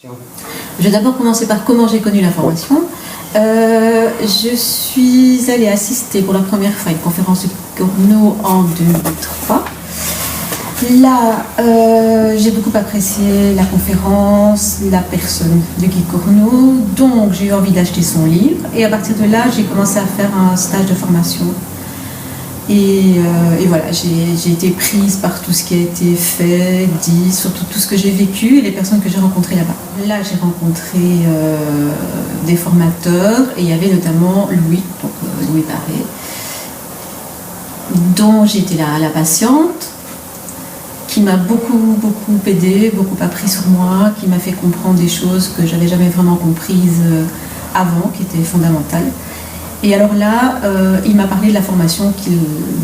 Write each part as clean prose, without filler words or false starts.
Je vais d'abord commencer par comment j'ai connu la formation. Je suis allée assister pour la première fois à une conférence de Corneau en 2003. Là, j'ai beaucoup apprécié la conférence, la personne de Guy Corneau, donc j'ai eu envie d'acheter son livre. Et à partir de là, j'ai commencé à faire un stage de formation. Et voilà, j'ai été prise par tout ce qui a été fait, dit, surtout tout ce que j'ai vécu et les personnes que j'ai rencontrées là-bas. Là, j'ai rencontré des formateurs et il y avait notamment Louis, donc Louis Barré, dont j'étais la patiente, qui m'a beaucoup aidée, beaucoup appris sur moi, qui m'a fait comprendre des choses que j'avais jamais vraiment comprises avant, qui étaient fondamentales. Et alors là, il m'a parlé de la formation qu'il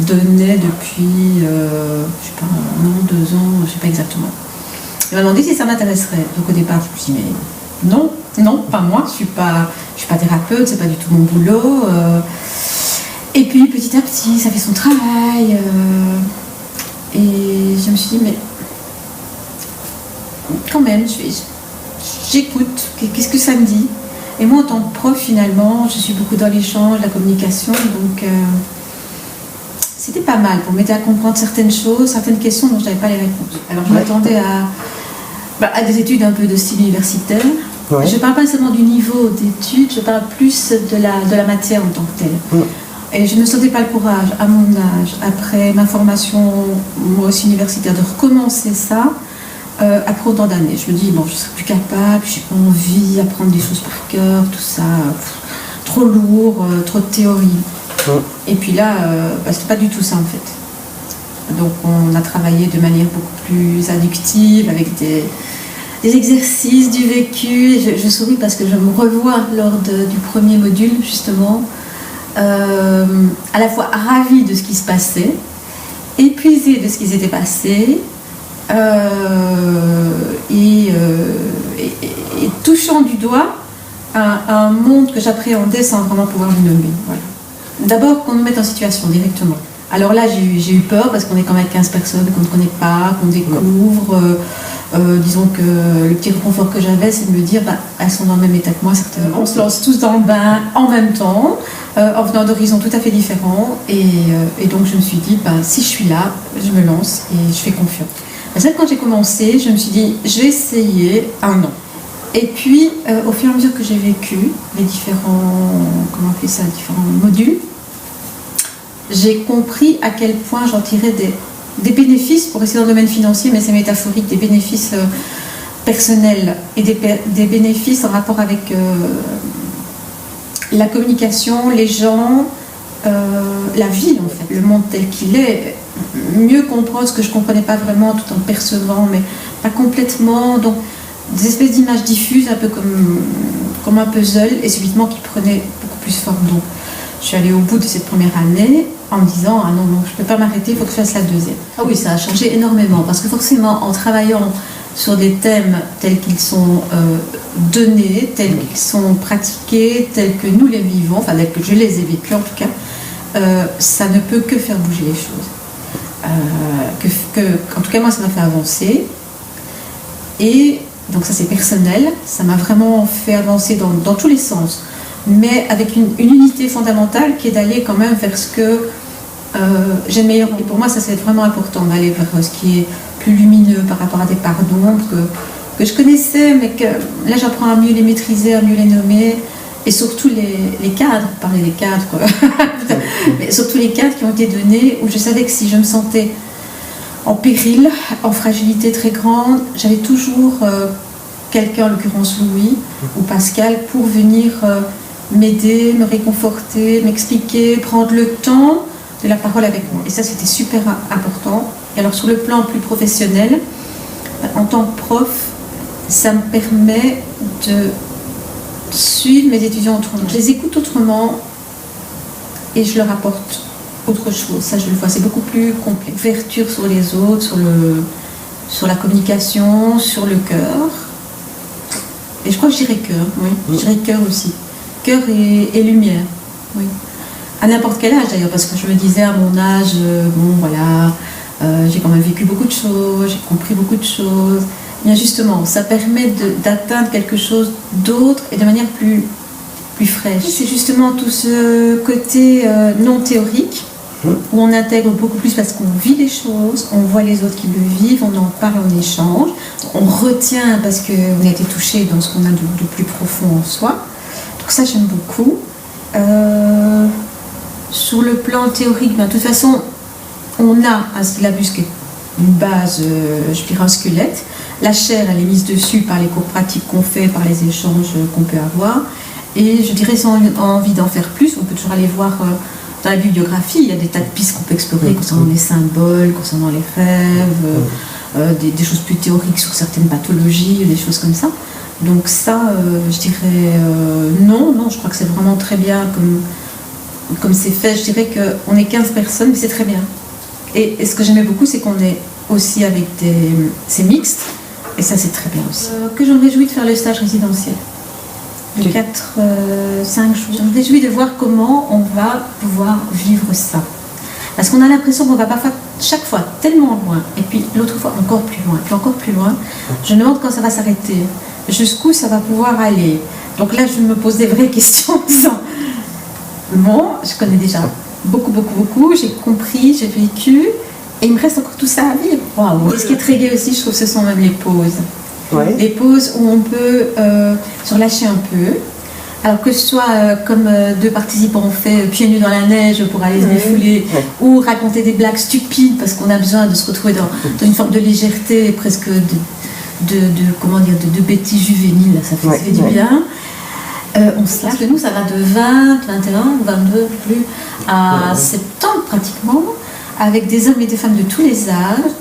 donnait depuis, je sais pas, 1 an, 2 ans, je sais pas exactement. Il m'a demandé si ça m'intéresserait. Donc au départ, je me suis dit, mais non, pas moi, je suis pas thérapeute, c'est pas du tout mon boulot. Et puis petit à petit, ça fait son travail. Et je me suis dit, mais quand même, j'écoute, qu'est-ce que ça me dit ? Et moi, en tant que prof, finalement, je suis beaucoup dans l'échange, la communication, donc c'était pas mal pour m'aider à comprendre certaines choses, certaines questions dont je n'avais pas les réponses. Alors, je m'attendais à des études un peu de style universitaire. Ouais. Je ne parle pas seulement du niveau d'études, je parle plus de la matière en tant que telle. Ouais. Et je ne sentais pas le courage, à mon âge, après ma formation, moi aussi universitaire, de recommencer ça. Après autant d'années, je me dis, bon, je ne serai plus capable, je n'ai pas envie d'apprendre des choses par cœur, tout ça, trop lourd, trop de théorie. Et puis là, c'était pas du tout ça en fait. Donc on a travaillé de manière beaucoup plus inductive, avec des exercices, du vécu. Je souris parce que je me revois lors du premier module, justement, à la fois ravie de ce qui se passait, épuisée de ce qui s'était passé, et touchant du doigt un monde que j'appréhendais sans vraiment pouvoir le nommer. Voilà. D'abord qu'on nous mette en situation directement. Alors là j'ai eu peur parce qu'on est quand même 15 personnes qu'on ne connaît pas, qu'on découvre. Disons que le petit réconfort que j'avais, c'est de me dire elles sont dans le même état que moi certainement. On se lance tous dans le bain en même temps, en venant d'horizons tout à fait différents. Et donc je me suis dit, si je suis là, je me lance et je fais confiance. Quand j'ai commencé, je me suis dit, je vais essayer 1 an. Et puis, au fur et à mesure que j'ai vécu les différents modules, j'ai compris à quel point j'en tirais des bénéfices, pour rester dans le domaine financier, mais c'est métaphorique, des bénéfices personnels et des bénéfices en rapport avec la communication, les gens, la vie en fait, le monde tel qu'il est. Mieux comprendre ce que je ne comprenais pas vraiment tout en percevant, mais pas complètement. Donc, des espèces d'images diffuses, un peu comme un puzzle, et subitement qui prenaient beaucoup plus forme. Donc, je suis allée au bout de cette première année en me disant, ah non, je ne peux pas m'arrêter, il faut que je fasse la deuxième. Ah oui, ça a changé énormément, parce que forcément, en travaillant sur des thèmes tels qu'ils sont donnés, tels qu'ils sont pratiqués, tels que nous les vivons, enfin, tels que je les ai vécus en tout cas, ça ne peut que faire bouger les choses. En tout cas moi ça m'a fait avancer et donc ça c'est personnel, ça m'a vraiment fait avancer dans tous les sens, mais avec une unité fondamentale qui est d'aller quand même vers ce que j'aime meilleur. Et pour moi ça c'est vraiment important d'aller vers ce qui est plus lumineux par rapport à des parts d'ombre que je connaissais, mais que là j'apprends à mieux les maîtriser, à mieux les nommer. Et surtout les cadres, parler des cadres, mais surtout les cadres qui ont été donnés, où je savais que si je me sentais en péril, en fragilité très grande, j'avais toujours quelqu'un, en l'occurrence Louis ou Pascal, pour venir m'aider, me réconforter, m'expliquer, prendre le temps de la parole avec moi. Et ça, c'était super important. Et alors, sur le plan plus professionnel, en tant que prof, ça me permet de suivre mes étudiants autrement. Je les écoute autrement et je leur apporte autre chose. Ça, je le vois, c'est beaucoup plus complet. Ouverture sur les autres, sur la communication, sur le cœur. Et je crois que je dirais cœur, oui. Je dirais cœur aussi. Cœur et lumière, oui. À n'importe quel âge d'ailleurs, parce que je me disais à mon âge, j'ai quand même vécu beaucoup de choses, j'ai compris beaucoup de choses. Bien justement, ça permet d'atteindre quelque chose d'autre et de manière plus fraîche. C'est justement tout ce côté non théorique où on intègre beaucoup plus parce qu'on vit les choses, on voit les autres qui le vivent, on en parle, on échange, on retient parce qu'on a été touché dans ce qu'on a de plus profond en soi. Donc ça, j'aime beaucoup. Sur le plan théorique, de toute façon, on a un syllabus qui est une base, je dirais un squelette. La chair, elle est mise dessus par les cours pratiques qu'on fait, par les échanges qu'on peut avoir. Et je dirais, si on a envie d'en faire plus, on peut toujours aller voir dans la bibliographie. Il y a des tas de pistes qu'on peut explorer concernant les symboles, concernant les rêves, des choses plus théoriques sur certaines pathologies, des choses comme ça. Donc ça, je dirais non, je crois que c'est vraiment très bien comme c'est fait. Je dirais qu'on est 15 personnes, mais c'est très bien. Et ce que j'aimais beaucoup, c'est qu'on est aussi avec c'est mixte, et ça c'est très bien aussi. Que je me réjouis de faire le stage résidentiel. De 4-5 jours. Je me réjouis de voir comment on va pouvoir vivre ça. Parce qu'on a l'impression qu'on va parfois, chaque fois, tellement loin, et puis l'autre fois encore plus loin, puis encore plus loin. Je me demande quand ça va s'arrêter, jusqu'où ça va pouvoir aller. Donc là, je me pose des vraies questions en disant, bon, je connais déjà beaucoup, j'ai compris, j'ai vécu, et il me reste encore tout ça à vivre. Wow. Et ce qui est très gai aussi, je trouve, ce sont même les pauses. Ouais. Les pauses où on peut se relâcher un peu. Alors que ce soit comme deux participants ont fait pieds nus dans la neige pour aller se défouler, ou raconter des blagues stupides parce qu'on a besoin de se retrouver dans une forme de légèreté, presque de bêtises juvéniles, ça fait du bien. On se lâche. Nous, ça va de 20, 21, 22 plus à 70 pratiquement, avec des hommes et des femmes de tous les âges,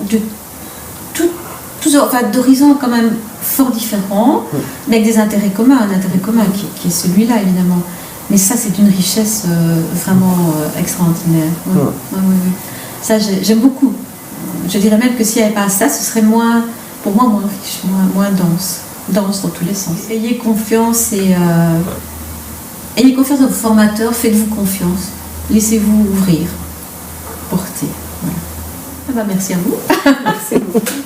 d'horizons quand même fort différents, mais avec des intérêts communs, un intérêt commun qui est celui-là évidemment. Mais ça, c'est d'une richesse vraiment extraordinaire. Ça, j'aime beaucoup. Je dirais même que s'il n'y avait pas ça, ce serait pour moi moins riche, moins dense dans tous les sens. Ayez confiance ayez confiance dans vos formateurs, faites-vous confiance, laissez-vous ouvrir, porter. Voilà. Merci à vous. Merci beaucoup.